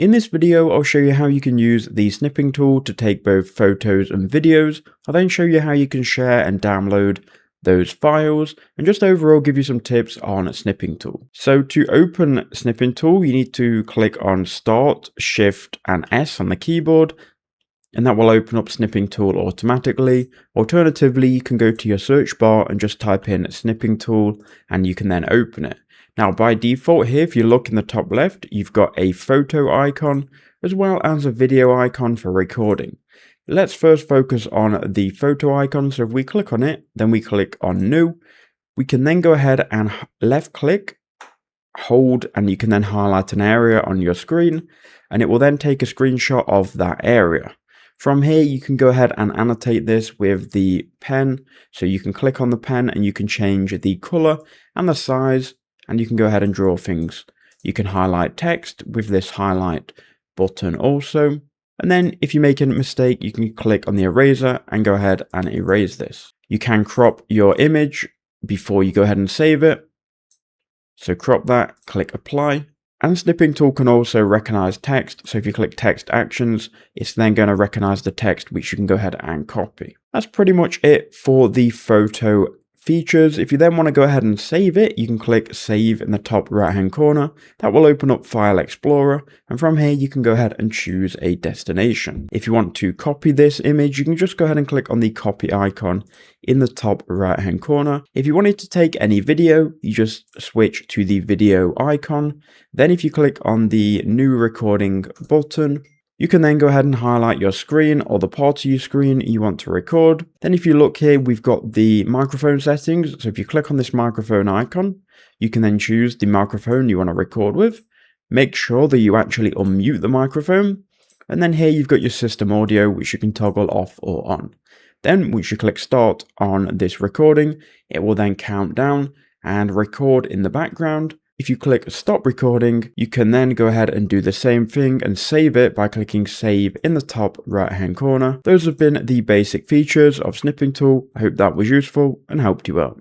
In this video, I'll show you how you can use the snipping tool to take both photos and videos. I'll then show you how you can share and download those files and just overall give you some tips on snipping tool. So to open snipping tool, you need to click on Start, Shift and S on the keyboard, and that will open up snipping tool automatically. Alternatively, you can go to your search bar and just type in snipping tool and you can then open it. Now by default here, if you look in the top left, you've got a photo icon as well as a video icon for recording. Let's first focus on the photo icon. So if we click on it, then we click on new, we can then go ahead and left click, hold, and you can then highlight an area on your screen and it will then take a screenshot of that area. From here, you can go ahead and annotate this with the pen. So you can click on the pen and you can change the color and the size, and you can go ahead and draw things. You can highlight text with this highlight button also. And then if you make a mistake, you can click on the eraser and go ahead and erase this. You can crop your image before you go ahead and save it. So crop that, click apply. And snipping tool can also recognize text. So if you click text actions, it's then going to recognize the text, which you can go ahead and copy. That's pretty much it for the photo features. If you then want to go ahead and save it, you can click save in the top right hand corner. That will open up File Explorer, and from here you can go ahead and choose a destination. If you want to copy this image, you can just go ahead and click on the copy icon in the top right hand corner. If you wanted to take any video, you just switch to the video icon. Then if you click on the new recording button, you can then go ahead and highlight your screen or the part of your screen you want to record. Then if you look here, we've got the microphone settings. So if you click on this microphone icon, you can then choose the microphone you want to record with. Make sure that you actually unmute the microphone. And then here you've got your system audio, which you can toggle off or on. Then once you click start on this recording, it will then count down and record in the background. If you click stop recording, you can then go ahead and do the same thing and save it by clicking save in the top right hand corner. Those have been the basic features of snipping tool. I hope that was useful and helped you out.